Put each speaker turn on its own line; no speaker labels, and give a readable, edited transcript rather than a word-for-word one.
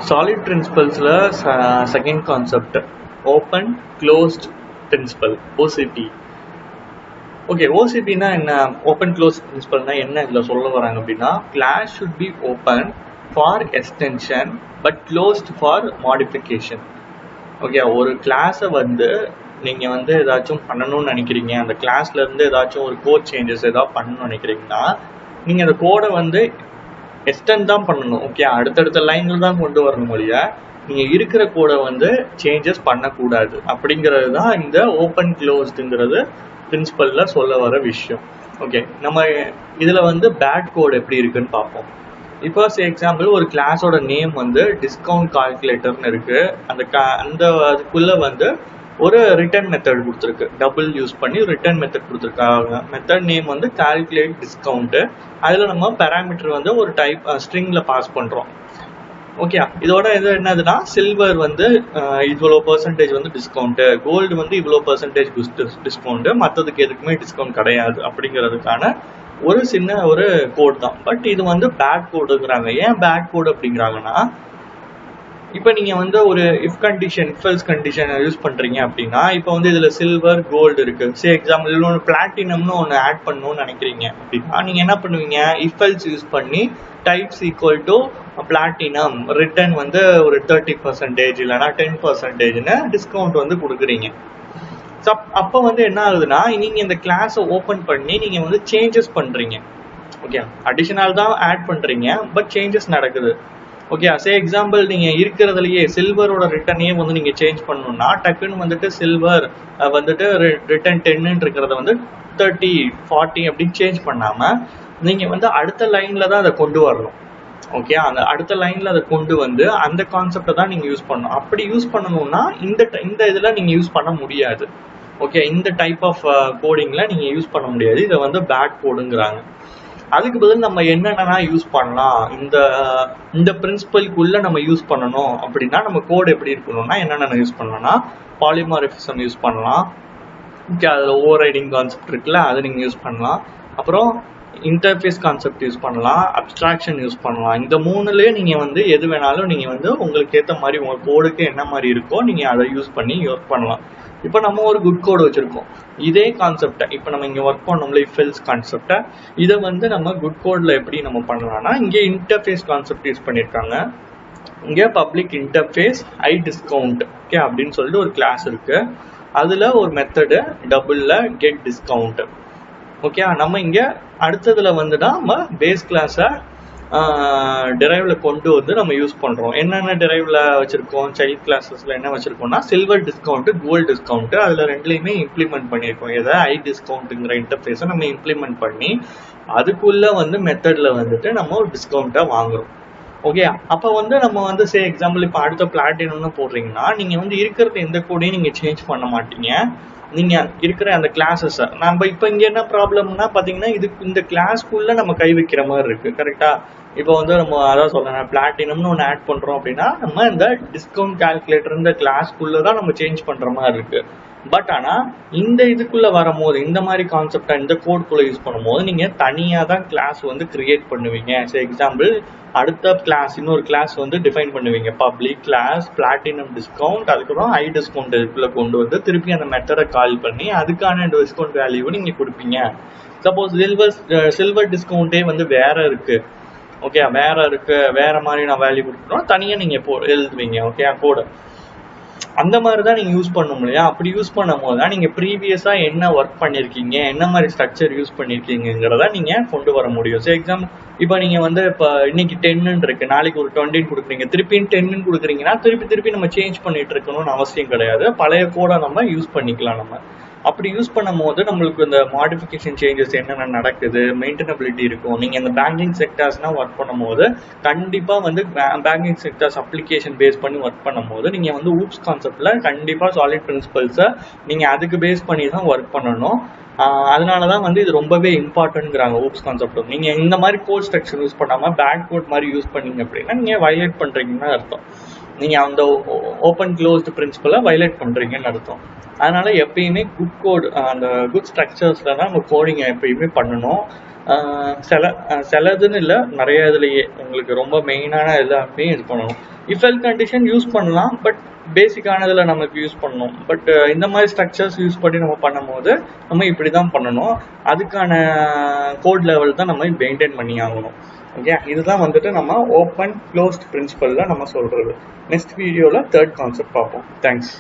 Solid principles-ல second concept open closed principle OCP. Okay, ஓசிபினா என்ன? ஓப்பன் க்ளோஸ் பிரின்சிபல்னா என்ன இதில் சொல்ல வராங்க அப்படின்னா, class should be open for extension but closed for modification. Okay, ஒரு கிளாஸை வந்து நீங்கள் வந்து ஏதாச்சும் பண்ணணும்னு நினைக்கிறீங்க, அந்த கிளாஸ்லேருந்து ஏதாச்சும் ஒரு கோட் சேஞ்சஸ் ஏதாவது பண்ணணும்னு நினைக்கிறீங்கன்னா, நீங்கள் அந்த கோடை வந்து எக்ஸ்டெண்ட் தான் பண்ணணும். ஓகே, அடுத்தடுத்த லைனில் தான் கொண்டு வரணும் மொழியா, நீங்கள் இருக்கிற கோடை வந்து சேஞ்சஸ் பண்ணக்கூடாது. அப்படிங்கிறது தான் இந்த ஓப்பன் க்ளோஸ்டுங்கிறது பிரின்சிபலில் சொல்ல வர விஷயம். ஓகே, நம்ம இதில் வந்து பேட் கோட் எப்படி இருக்குன்னு பார்ப்போம். இப்போ எக்ஸாம்பிள், ஒரு கிளாஸோட நேம் வந்து டிஸ்கவுண்ட் கால்குலேட்டர்னு இருக்குது. அந்த அதுக்குள்ளே வந்து ஒரு ரிட்டர்ன் மெத்தட் கொடுத்துருக்கு, டபுள் யூஸ் பண்ணி ரிட்டர்ன் மெத்தட் கொடுத்துருக்காங்க. மெத்தட் நேம் வந்து கால்குலேட் டிஸ்கவுண்ட்டு. அதில் நம்ம பேராமீட்டர் வந்து ஒரு டைப் ஸ்ட்ரிங்கில் பாஸ் பண்ணுறோம். ஓகே, இதோட இது என்னதுன்னா, சில்வர் வந்து இவ்வளோ பர்சன்டேஜ் வந்து டிஸ்கவுண்ட்டு, கோல்டு வந்து இவ்வளோ பர்சன்டேஜ் டிஸ்கவுண்ட்டு, மற்றதுக்கு எதுக்குமே டிஸ்கவுண்ட் கிடையாது அப்படிங்கிறதுக்கான ஒரு சின்ன ஒரு கோட் தான். பட் இது வந்து பேட் கோடுங்கிறாங்க. ஏன் பேட் கோடு அப்படிங்கிறாங்கன்னா, இப்போ நீங்கள் வந்து ஒரு if condition, if condition use பண்ணுறீங்க அப்படின்னா, இப்போ வந்து இதில் சில்வர் கோல்டு இருக்குது. எக்ஸாம்பிள் இதில் ஒன்று பிளாட்டினம்னு ஒன்று ஆட் பண்ணணும்னு நினைக்கிறீங்க அப்படின்னா, நீங்கள் என்ன பண்ணுவீங்க, இஃப் யூஸ் பண்ணி types equal to platinum return வந்து ஒரு 30% இல்லைனா 10%ன்னு டிஸ்கவுண்ட் வந்து கொடுக்குறீங்க. அப்போ வந்து என்ன ஆகுதுன்னா, நீங்கள் இந்த கிளாஸை ஓப்பன் பண்ணி நீங்கள் வந்து சேஞ்சஸ் பண்ணுறீங்க. ஓகே, அடிஷனல் தான் ஆட் பண்ணுறீங்க, பட் சேஞ்சஸ் நடக்குது. ஓகே, எக்ஸாம்பிள் நீங்கள் இருக்கிறதுலையே சில்வரோட ரிட்டர்னையே வந்து நீங்கள் சேஞ்ச் பண்ணணும்னா, டக்குன்னு வந்துட்டு சில்வர் வந்துட்டு ரிட்டர்ன் 10 இருக்கிறத வந்து 30, 40 அப்படின்னு சேஞ்ச் பண்ணாமல் நீங்கள் வந்து அடுத்த லைனில் தான் அதை கொண்டு வரணும். ஓகே, அந்த அடுத்த லைனில் அதை கொண்டு வந்து அந்த கான்செப்டை தான் நீங்கள் யூஸ் பண்ணணும். அப்படி யூஸ் பண்ணணும்னா இந்த இதில் நீங்கள் யூஸ் பண்ண முடியாது. ஓகே, இந்த டைப் ஆஃப் கோடிங்கில் நீங்கள் யூஸ் பண்ண முடியாது. இதை வந்து பேட் கோடுங்கிறாங்க. அதுக்கு பதில் நம்ம என்னென்னா யூஸ் பண்ணலாம், இந்த பிரின்சிபல்குள்ளே நம்ம யூஸ் பண்ணணும் அப்படின்னா, நம்ம கோடு எப்படி இருக்கணும்னா என்னென்ன யூஸ் பண்ணலாம்னா, பாலிமாரிஃபிசம் யூஸ் பண்ணலாம். ஓகே, அதில் ஓவர் ரைடிங் கான்செப்ட் இருக்குல்ல, அதை நீங்கள் யூஸ் பண்ணலாம். அப்புறம் இன்டர்ஃபேஸ் கான்செப்ட் யூஸ் பண்ணலாம், அப்ஸ்ட்ராக்ஷன் யூஸ் பண்ணலாம். இந்த மூணுலேயே நீங்கள் வந்து எது வேணாலும் நீங்கள் வந்து உங்களுக்கு ஏற்ற மாதிரி உங்கள் கோடுக்கு என்ன மாதிரி இருக்கோ நீங்கள் அதை யூஸ் பண்ணி ஒர்க் பண்ணலாம். இப்போ நம்ம ஒரு குட் கோடு வச்சுருக்கோம். இதே கான்செப்டை இப்போ நம்ம இங்கே ஒர்க் பண்ணோம்ல, இஃப் கான்செப்டை, இதை வந்து நம்ம குட் கோடில் எப்படி நம்ம பண்ணலாம்னா, இங்கே இன்டர்ஃபேஸ் கான்செப்ட் யூஸ் பண்ணியிருக்காங்க. இங்கே பப்ளிக் இன்டர்ஃபேஸ் ஐ டிஸ்கவுண்ட் ஓகே அப்படின்னு சொல்லிட்டு ஒரு கிளாஸ் இருக்குது. அதில் ஒரு மெத்தடு டபுளில் கெட் டிஸ்கவுண்ட். ஓகே, நம்ம இங்கே அடுத்ததில் வந்துட்டு நம்ம பேஸ் கிளாஸை டிரைவில் கொண்டு வந்து நம்ம யூஸ் பண்ணுறோம். என்னென்ன டிரைவில் வச்சுருக்கோம், சைல்ட் கிளாஸஸில் என்ன வச்சுருக்கோம்னா, சில்வர் டிஸ்கவுண்ட்டு, கோல்டு டிஸ்கவுண்ட்டு, அதில் ரெண்டுலேயுமே இம்ப்ளிமெண்ட் பண்ணியிருக்கோம். எதை ஐ டிஸ்கவுண்ட்டுங்கிற இன்டர்ஃபேஸை நம்ம இம்ப்ளிமெண்ட் பண்ணி அதுக்குள்ளே வந்து மெத்தடில் வந்துட்டு நம்ம ஒரு டிஸ்கவுண்ட்டை வாங்குகிறோம். ஓகே, அப்போ வந்து நம்ம வந்து எக்ஸாம்பிள் இப்போ அடுத்த பிளாட்டினம்னு போடுறீங்கன்னா, நீங்கள் வந்து இருக்கிறது எந்த கோடையும் நீங்கள் சேஞ்ச் பண்ண மாட்டீங்க. நீங்கள் இருக்கிற அந்த கிளாஸஸை நம்ம இப்போ இங்கே என்ன ப்ராப்ளம்னா பார்த்தீங்கன்னா, இந்த கிளாஸ்க்குள்ளே நம்ம கை வைக்கிற மாதிரி இருக்குது. கரெக்டாக? இப்போ வந்து நம்ம அதான் சொல்கிறேன், பிளாட்டினம்னு ஒன்று ஆட் பண்ணுறோம் அப்படின்னா, நம்ம இந்த டிஸ்கவுண்ட் கால்குலேட்டர் இந்த கிளாஸ்க்குள்ளே தான் நம்ம சேஞ்ச் பண்ணுற மாதிரி இருக்குது. பட் ஆனால் இந்த இதுக்குள்ளே வரும்போது, இந்த மாதிரி கான்செப்டை இந்த கோட்குள்ளே யூஸ் பண்ணும்போது நீங்கள் தனியாக தான் கிளாஸ் வந்து கிரியேட் பண்ணுவீங்க. எக்ஸாம்பிள், அடுத்த கிளாஸ் இன்னொரு கிளாஸ் வந்து டிஃபைன் பண்ணுவீங்க, பப்ளிக் கிளாஸ் பிளாட்டினம் டிஸ்கவுண்ட், அதுக்கப்புறம் ஐ டிஸ்கவுண்ட் இதுக்குள்ளே கொண்டு வந்து திருப்பி அந்த மெத்தடை கால் பண்ணி அதுக்கான டிஸ்கவுண்ட் வேல்யூவை நீங்கள் கொடுப்பீங்க. சப்போஸ் சில்வர் டிஸ்கவுண்ட்டே வந்து வேற இருக்குது. ஓகே, வேற மாதிரி நான் வேல்யூ கொடுக்கணும், தனியாக நீங்கள் எழுதுவீங்க. ஓகே, கோடு அந்த மாதிரி தான் நீங்கள் யூஸ் பண்ண முடியும். அப்படி யூஸ் பண்ணும் போது தான் நீங்கள் ப்ரீவியஸாக என்ன ஒர்க் பண்ணியிருக்கீங்க, என்ன மாதிரி ஸ்ட்ரக்சர் யூஸ் பண்ணியிருக்கீங்கிறத நீங்கள் கொண்டு வர முடியும். எக்ஸாம்பிள், இப்போ நீங்கள் வந்து இப்போ இன்னைக்கு 10 இருக்குது, நாளைக்கு ஒரு 20 கொடுக்குறீங்க, திருப்பி 10 கொடுக்குறீங்கன்னா திருப்பி நம்ம சேஞ்ச் பண்ணிட்டு இருக்கணும்னு அவசியம் கிடையாது. பழைய கோடை நம்ம யூஸ் பண்ணிக்கலாம். நம்ம அப்படி யூஸ் பண்ணும் போது நம்மளுக்கு இந்த மாடிஃபிகேஷன் சேஞ்சஸ் என்னென்ன நடக்குது, மெயின்டெனபிலிட்டி இருக்கும். நீங்கள் இந்த பேங்கிங் செக்டர்ஸ்னால் ஒர்க் பண்ணும் போது கண்டிப்பாக வந்து பேங்கிங் செக்டர்ஸ் அப்ளிகேஷன் பேஸ் பண்ணி ஒர்க் பண்ணும் போது நீங்கள் வந்து ஊப்ஸ் கான்செப்டில் கண்டிப்பாக சாலிட் பிரின்சிபல்ஸை நீங்கள் அதுக்கு பேஸ் பண்ணி தான் ஒர்க் பண்ணணும். அதனால தான் வந்து இது ரொம்பவே இம்பார்ட்டன்ட்ங்கிறாங்க ஊப்ஸ் கான்செப்ட். நீங்கள் இந்த மாதிரி கோட் ஸ்ட்ரக்சர் யூஸ் பண்ணாமல் பேட் கோட் மாதிரி யூஸ் பண்ணீங்க அப்படின்னா நீங்கள் வயலேட் பண்ணுறீங்கன்னு அர்த்தம். நீங்கள் அந்த ஓப்பன் க்ளோஸ்டு பிரின்சிபலை வயலேட் பண்ணுறீங்கன்னு அர்த்தம். அதனால் எப்பயுமே குட் கோட், அந்த குட் ஸ்ட்ரக்சர்ஸில் தான் நம்ம கோடிங்கை எப்பயுமே பண்ணணும். சிலதுன்னு இல்லை, நிறைய இதுலேயே உங்களுக்கு ரொம்ப மெயினான எல்லாமே இது பண்ணணும். இஃப் எல் கண்டிஷன் யூஸ் பண்ணலாம், பட் பேசிக்கானதில் நமக்கு யூஸ் பண்ணணும். பட் இந்த மாதிரி ஸ்ட்ரக்சர்ஸ் யூஸ் பண்ணி நம்ம பண்ணும்போது நம்ம இப்படி தான் பண்ணணும். அதுக்கான கோட் லெவல் தான் நம்ம மெயின்டைன் பண்ணி ஆகணும். ஓகே, இதுதான் வந்துட்டு நம்ம ஓப்பன் க்ளோஸ்ட் பிரின்சிபலில் நம்ம சொல்கிறது. நெக்ஸ்ட் வீடியோவில் தேர்ட் கான்செப்ட் பார்ப்போம். தேங்க்ஸ்.